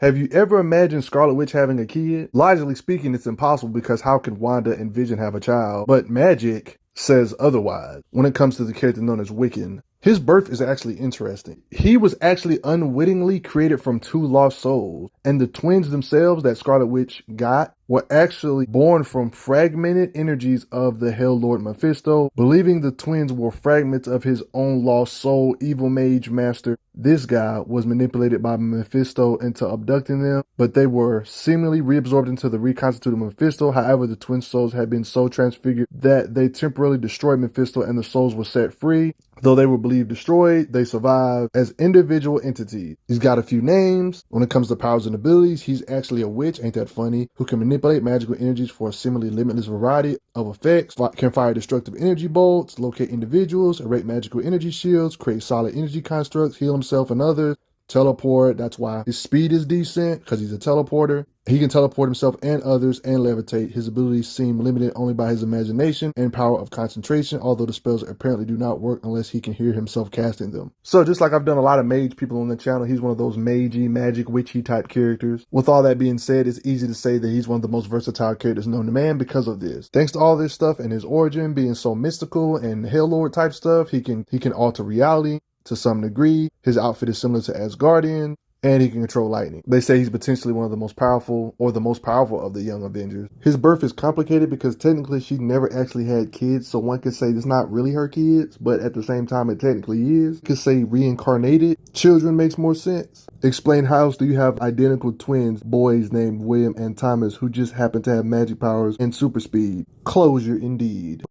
Have you ever imagined Scarlet Witch having a kid? Logically speaking, it's impossible because how can Wanda and Vision have a child? But magic says otherwise when it comes to the character known as Wiccan. His birth is actually interesting. He was actually unwittingly created from two lost souls, and the twins themselves that Scarlet Witch got were actually born from fragmented energies of the Hell Lord Mephisto, believing the twins were fragments of his own lost soul, evil mage master. This guy was manipulated by Mephisto into abducting them, but they were seemingly reabsorbed into the reconstituted Mephisto. However, the twin souls had been so transfigured that they temporarily destroyed Mephisto and the souls were set free. Though they were believed destroyed, they survived as individual entities. He's got a few names. When it comes to powers and abilities, he's actually a witch, ain't that funny, who can manipulate magical energies for a seemingly limitless variety of effects, can fire destructive energy bolts, locate individuals, erect magical energy shields, create solid energy constructs, heal himself and others, teleport. That's why his speed is decent, because he's a teleporter. He can teleport himself and others and levitate. His abilities seem limited only by his imagination and power of concentration, although the spells apparently do not work unless he can hear himself casting them. So just like I've done a lot of mage people on the channel, he's one of those magey, magic, witchy type characters. With all that being said, it's easy to say that he's one of the most versatile characters known to man because of this. Thanks to all this stuff and his origin being so mystical and Hell Lord type stuff, he can alter reality to some degree. His outfit is similar to Asgardian, and he can control lightning. They say he's potentially one of the most powerful, or the most powerful of the young Avengers. His birth is complicated because technically she never actually had kids, so one could say it's not really her kids, but at the same time it technically is. You could say reincarnated children makes more sense. Explain how else do you have identical twins, boys named William and Thomas, who just happen to have magic powers and super speed? Closure indeed.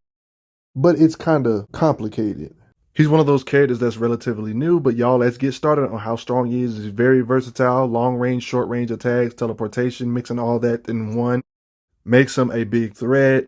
But it's kinda complicated. He's one of those characters that's relatively new, but y'all, let's get started on how strong he is. He's very versatile, long range, short range attacks, teleportation, mixing all that in one. Makes him a big threat,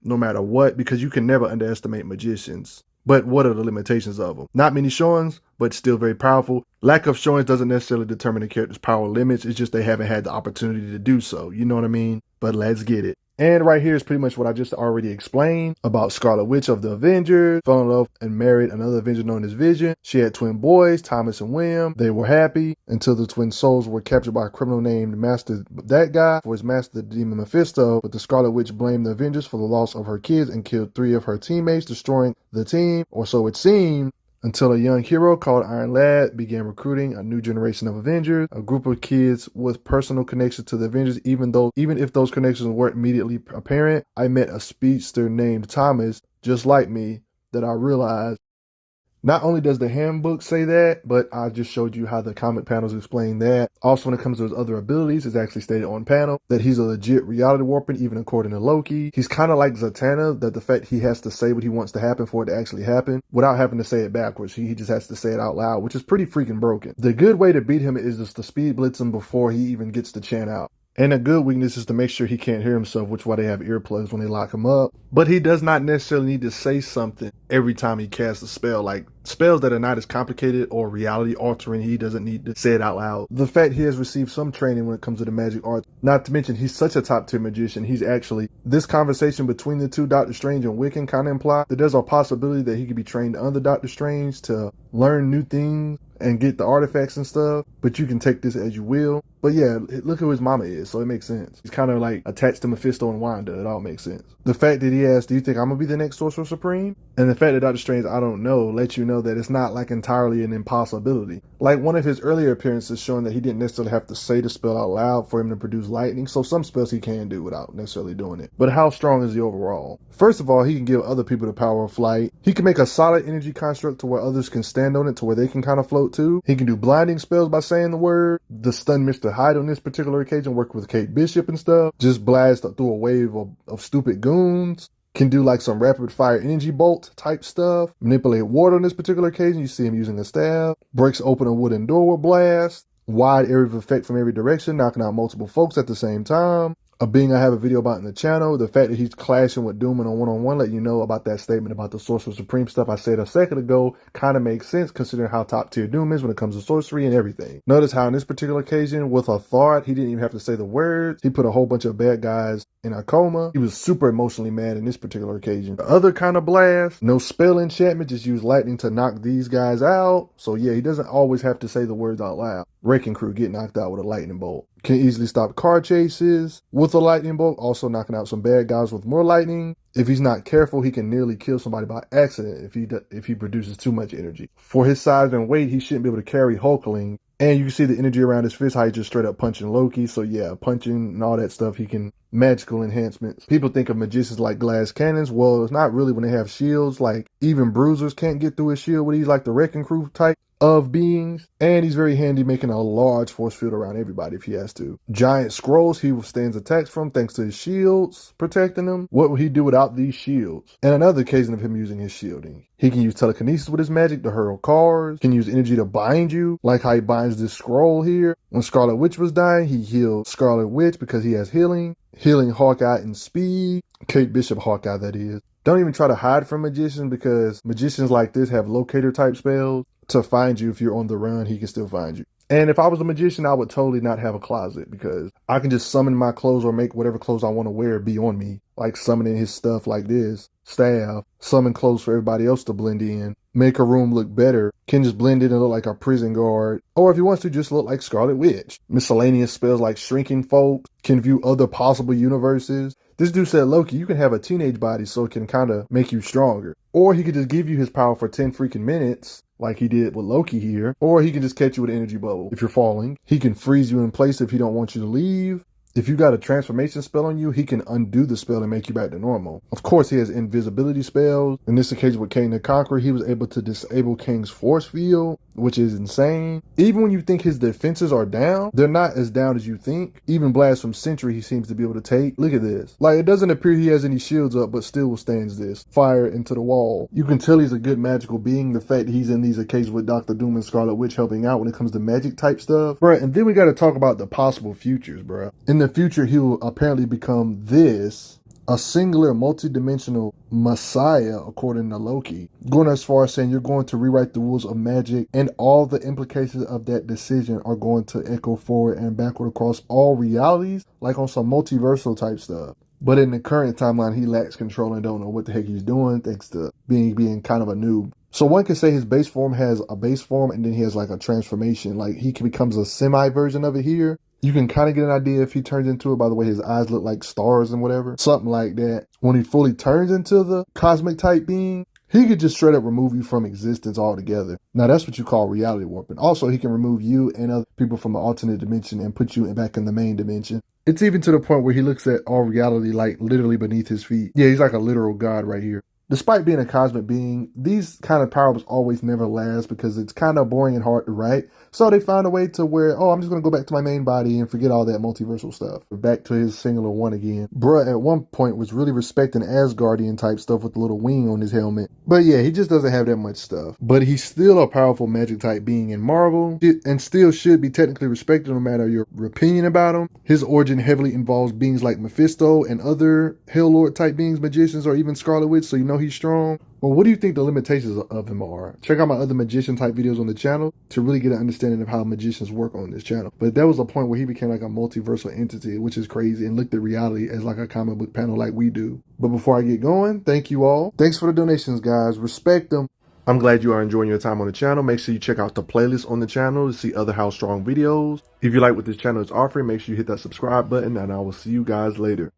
no matter what, because you can never underestimate magicians. But what are the limitations of them? Not many showings, but still very powerful. Lack of showings doesn't necessarily determine the character's power limits. It's just they haven't had the opportunity to do so. You know what I mean? But let's get it. And right here is pretty much what I just already explained about Scarlet Witch of the Avengers. Fell in love and married another Avenger known as Vision. She had twin boys, Thomas and William. They were happy until the twin souls were captured by a criminal named Master, that guy, for his master, the demon Mephisto. But the Scarlet Witch blamed the Avengers for the loss of her kids and killed 3 of her teammates, destroying the team, or so it seemed, until a young hero called Iron Lad began recruiting a new generation of Avengers, a group of kids with personal connections to the Avengers, even if those connections weren't immediately apparent. I met a speedster named Thomas, just like me, that I realized not only does the handbook say that, but I just showed you how the comic panels explain that. Also, when it comes to his other abilities, it's actually stated on panel that he's a legit reality warper, even according to Loki. He's kind of like Zatanna, that the fact he has to say what he wants to happen for it to actually happen without having to say it backwards. He just has to say it out loud, which is pretty freaking broken. The good way to beat him is just to speed blitz him before he even gets to chant out. And a good weakness is to make sure he can't hear himself, which is why they have earplugs when they lock him up. But he does not necessarily need to say something every time he casts a spell. Like spells that are not as complicated or reality altering, he doesn't need to say it out loud. The fact he has received some training when it comes to the magic arts, not to mention he's such a top tier magician. He's actually, this conversation between the two, Doctor Strange and Wiccan, kind of imply that there's a possibility that he could be trained under Doctor Strange to learn new things and get the artifacts and stuff, but you can take this as you will. But yeah, look who his mama is, so it makes sense. He's kind of like attached to Mephisto and Wanda. It all makes sense. The fact that he asked, do you think I'm gonna be the next Sorcerer Supreme? And the fact that Doctor Strange, I don't know, lets you know that it's not like entirely an impossibility. Like one of his earlier appearances showing that he didn't necessarily have to say the spell out loud for him to produce lightning, so some spells he can do without necessarily doing it. But how strong is he overall? First of all, he can give other people the power of flight. He can make a solid energy construct to where others can stand on it, to where they can kind of float too. He can do blinding spells by saying the word. The stun Mr. Hyde on this particular occasion worked with Kate Bishop and stuff. Just blast through a wave of stupid goons. Can do like some rapid fire energy bolt type stuff. Manipulate water on this particular occasion. You see him using a staff. Breaks open a wooden door with blast. Wide area of effect from every direction, knocking out multiple folks at the same time. A being I have a video about in the channel. The fact that he's clashing with Doom in a one-on-one, let you know about that statement about the Sorcerer Supreme stuff I said a second ago, kind of makes sense considering how top tier Doom is when it comes to sorcery and everything. Notice how in this particular occasion with a thought, he didn't even have to say the words. He put a whole bunch of bad guys in a coma. He was super emotionally mad in this particular occasion. The other kind of blast, no spell enchantment, just use lightning to knock these guys out. So yeah, he doesn't always have to say the words out loud. Wrecking Crew get knocked out with a lightning bolt. Can easily stop car chases with a lightning bolt, also knocking out some bad guys with more lightning. If he's not careful, he can nearly kill somebody by accident if he produces too much energy. For his size and weight, he shouldn't be able to carry Hulkling. And you can see the energy around his fist, how he just straight up punching Loki. So yeah, punching and all that stuff, he can magical enhancements. People think of magicians like glass cannons. Well, it's not really when they have shields. Like even bruisers can't get through his shield when he's like the Wrecking Crew type of beings. And he's very handy making a large force field around everybody if he has to. Giant scrolls he withstands attacks from thanks to his shields protecting him. What would he do without these shields? And another occasion of him using his shielding. He can use telekinesis with his magic to hurl cars. Can use energy to bind you, like how he binds this scroll here. When Scarlet Witch was dying, he healed Scarlet Witch because he has healing. Healing Hawkeye and speed. Kate Bishop Hawkeye, that is. Don't even try to hide from magicians because magicians like this have locator type spells to find you. If you're on the run, he can still find you. And if I was a magician, I would totally not have a closet because I can just summon my clothes or make whatever clothes I want to wear be on me. Like summoning his stuff like this, staff, summon clothes for everybody else to blend in, make a room look better, can just blend in and look like a prison guard. Or if he wants to, just look like Scarlet Witch. Miscellaneous spells like shrinking folks, can view other possible universes. This dude said, Loki, you can have a teenage body so it can kind of make you stronger. Or he could just give you his power for 10 freaking minutes, like he did with Loki here. Or he can just catch you with an energy bubble if you're falling. He can freeze you in place if he don't want you to leave. If you got a transformation spell on you, he can undo the spell and make you back to normal. Of course, he has invisibility spells. In this occasion with Kang the Conqueror, he was able to disable Kang's force field, which is insane. Even when you think his defenses are down, they're not as down as you think. Even blasts from Sentry he seems to be able to take. Look at this. Like, it doesn't appear he has any shields up, but still withstands this. Fire into the wall. You can tell he's a good magical being. The fact that he's in these occasions with Dr. Doom and Scarlet Witch helping out when it comes to magic type stuff. Bruh, and then we got to talk about the possible futures, bruh. In the future, he will apparently become this, a singular multi-dimensional messiah, according to Loki. Going as far as saying you're going to rewrite the rules of magic and all the implications of that decision are going to echo forward and backward across all realities, like on some multiversal type stuff. But in the current timeline, he lacks control and don't know what the heck he's doing thanks to being kind of a noob. So one could say his base form has a base form and then he has like a transformation. Like he becomes a semi-version of it here. You can kind of get an idea if he turns into it by the way his eyes look like stars and whatever. Something like that. When he fully turns into the cosmic type being, he could just straight up remove you from existence altogether. Now that's what you call reality warping. Also, he can remove you and other people from the alternate dimension and put you back in the main dimension. It's even to the point where he looks at all reality like literally beneath his feet. Yeah, he's like a literal god right here. Despite being a cosmic being, these kind of powers always never last because it's kind of boring and hard to write. So they find a way to where, oh, I'm just going to go back to my main body and forget all that multiversal stuff. Back to his singular one again. Bruh at one point was really respecting Asgardian type stuff with the little wing on his helmet. But yeah, he just doesn't have that much stuff. But he's still a powerful magic type being in Marvel and still should be technically respected no matter your opinion about him. His origin heavily involves beings like Mephisto and other Helllord type beings, magicians, or even Scarlet Witch, so you know he's strong. Well, what do you think the limitations of him are? Check out my other magician type videos on the channel to really get an understanding of how magicians work on this channel. But there was a point where he became like a multiversal entity, which is crazy, and looked at reality as like a comic book panel like we do. But before I get going, thank you all. Thanks for the donations, guys. Respect them. I'm glad you are enjoying your time on the channel. Make sure you check out the playlist on the channel to see other How Strong videos. If you like what this channel is offering, make sure you hit that subscribe button, and I will see you guys later.